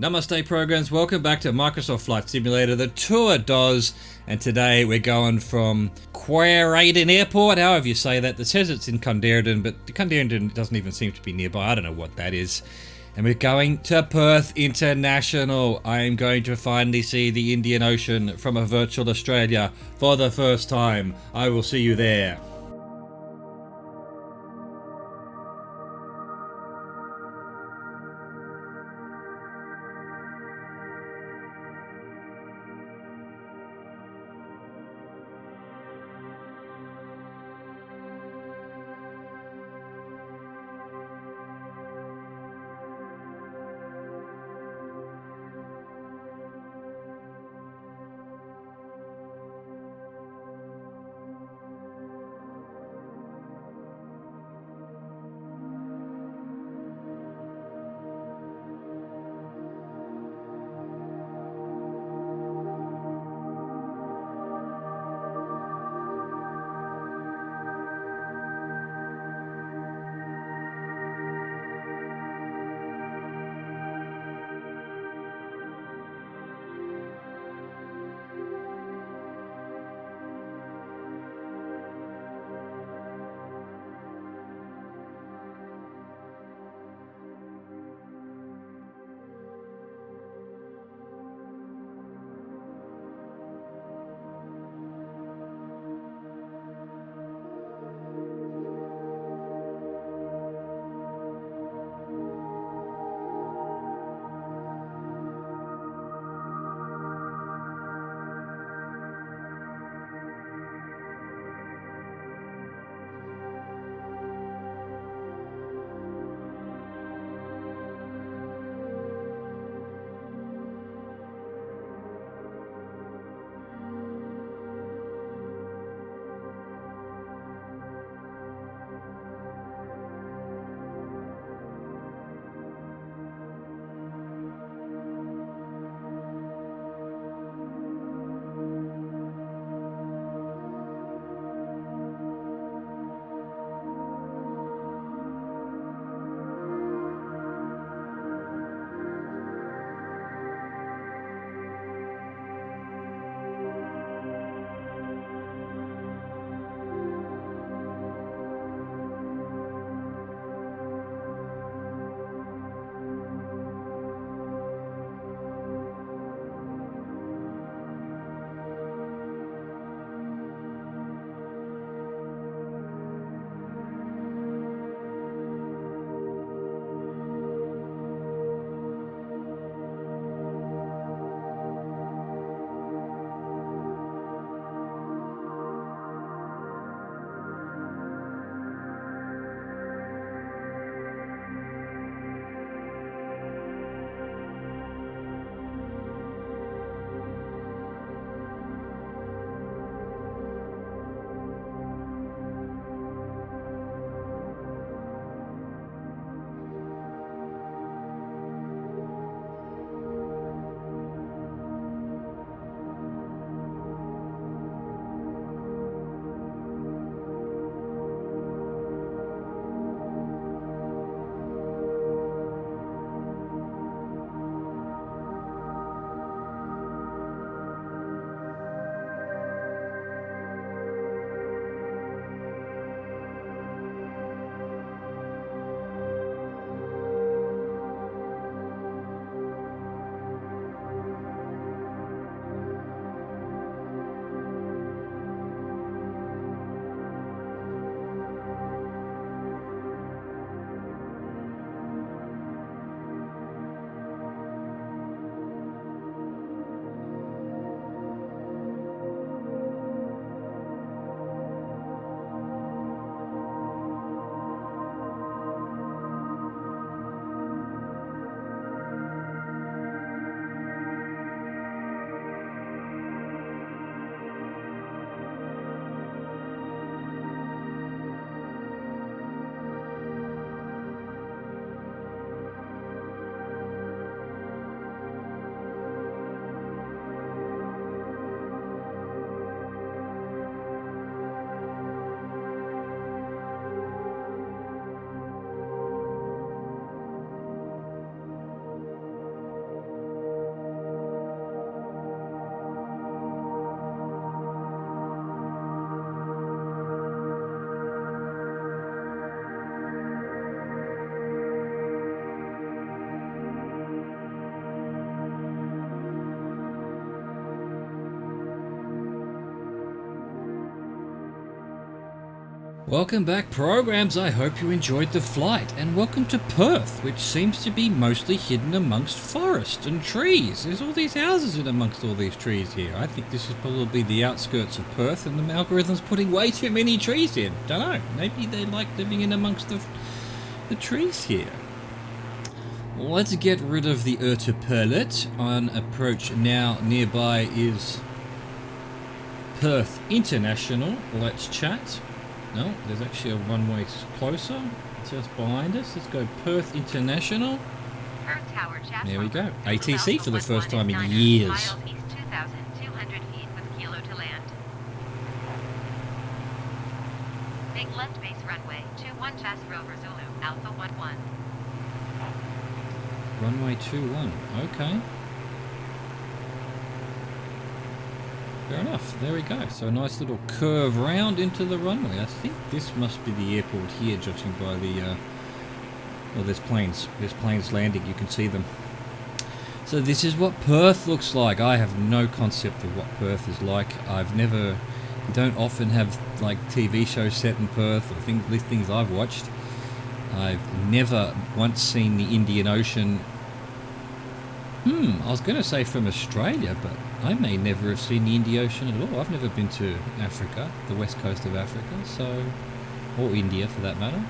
Namaste programs, welcome back to Microsoft Flight Simulator, the tour does, and today we're going from Quairading Airport, however you say that. It says it's in Quairading, but Quairading doesn't even seem to be nearby. I don't know what that is. And we're going to Perth International. I am going to finally see the Indian Ocean from a virtual Australia for the first time. I will see you there. Welcome back, programs. I hope you enjoyed the flight, and welcome to Perth, which seems to be mostly hidden amongst forest and trees. There's all these houses in amongst all these trees here. I think this is probably the outskirts of Perth, and the algorithm's putting way too many trees in. Don't know. Maybe they like living in amongst the trees here. Let's get rid of the autopilot. On approach now, nearby is Perth International. Let's chat. No, there's actually a runway closer, just behind us. Let's go Perth International. There we go. ATC for the first time in years. Miles east 2,200 feet with kilo to land. Make left base runway 21 Chas Rover Zulu Alpha 11. Runway 21. Okay. Fair enough. There we go. So a nice little curve round into the runway. I think this must be the airport here, judging by the... well, there's planes. There's planes landing. You can see them. So this is what Perth looks like. I have no concept of what Perth is like. I've never... You don't often have, like, TV shows set in Perth or things I've watched. I've never once seen the Indian Ocean. I was going to say from Australia, but I may never have seen the Indian Ocean at all. I've never been to Africa, the west coast of Africa, so, or India for that matter.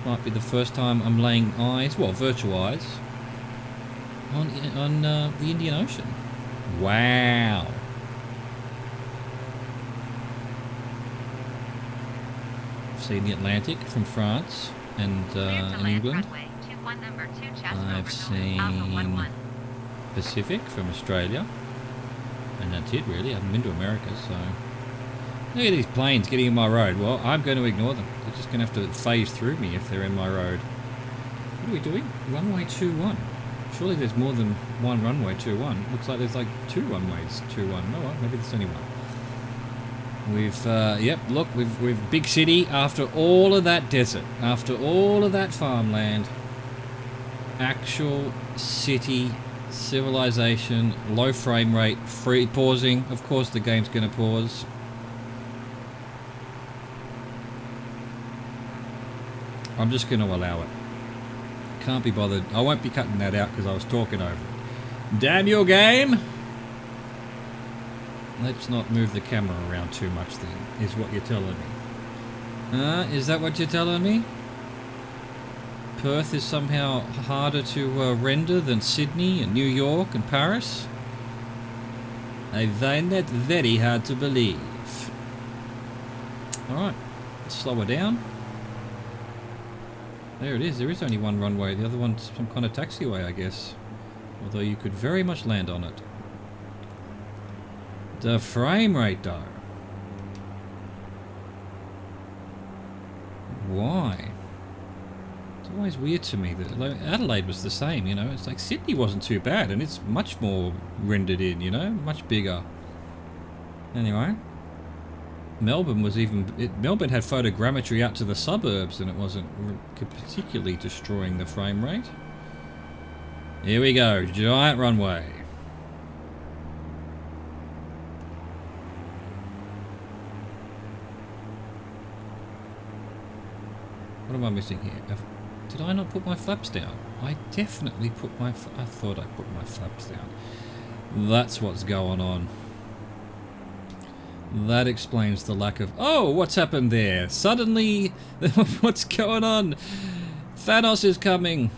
Might be the first time I'm laying eyes, well, virtual eyes, on the Indian Ocean. Wow. I've seen the Atlantic from France and in England. I've seen Pacific from Australia, and that's it really. I haven't been to America, so look at these planes getting in my road. Well, I'm going to ignore them. They're just going to have to phase through me if they're in my road. What are we doing? Runway 21. Surely there's more than one runway 21. Looks like there's like two runways 21. No, well, maybe there's only one. We've yep, look, we've big city after all of that desert, after all of that farmland. Actual city, civilization, low frame rate, free pausing. Of course the game's going to pause. I'm just going to allow it. Can't be bothered. I won't be cutting that out because I was talking over it. Damn your game! Let's not move the camera around too much then, is what you're telling me. Is that what you're telling me? Perth is somehow harder to render than Sydney and New York and Paris? I find that very hard to believe. Alright, slow her down. There it is, there is only one runway, the other one's some kind of taxiway, I guess. Although you could very much land on it. The frame rate though. Why? It's always weird to me that like, Adelaide was the same, you know. It's like Sydney wasn't too bad and it's much more rendered in, you know, much bigger. Anyway, Melbourne was Melbourne had photogrammetry out to the suburbs and it wasn't particularly destroying the frame rate. Here we go, giant runway. What am I missing here? Did I not put my flaps down? I definitely put my... I thought I put my flaps down. That's what's going on. That explains the lack of... Oh, what's happened there? Suddenly... What's going on? Thanos is coming.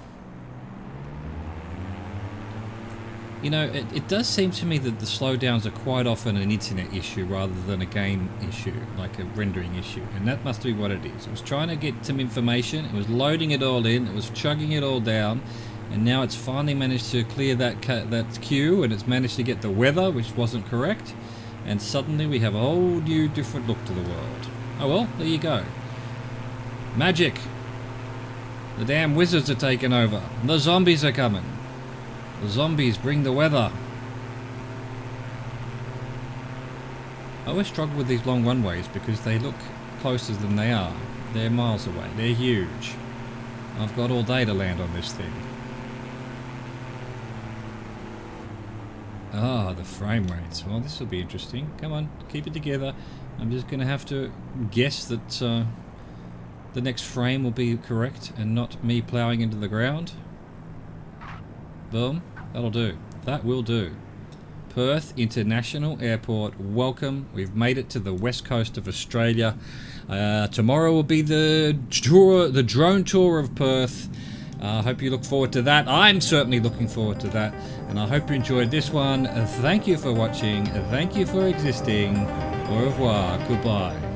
You know, it does seem to me that the slowdowns are quite often an internet issue rather than a game issue, like a rendering issue. And that must be what it is. It was trying to get some information, it was loading it all in, it was chugging it all down, and now it's finally managed to clear that queue, and it's managed to get the weather, which wasn't correct, and suddenly we have a whole new different look to the world. Oh well, there you go. Magic! The damn wizards are taking over. The zombies are coming. The zombies bring the weather. I always struggle with these long runways because they look closer than they are. They're miles away. They're huge. I've got all day to land on this thing. Ah, the frame rates. Well, this will be interesting. Come on, keep it together. I'm just going to have to guess that the next frame will be correct and not me ploughing into the ground. Boom. That'll do. That will do. Perth International Airport. Welcome. We've made it to the west coast of Australia. Tomorrow will be the drone tour of Perth. I hope you look forward to that. I'm certainly looking forward to that. And I hope you enjoyed this one. Thank you for watching. Thank you for existing. Au revoir. Goodbye.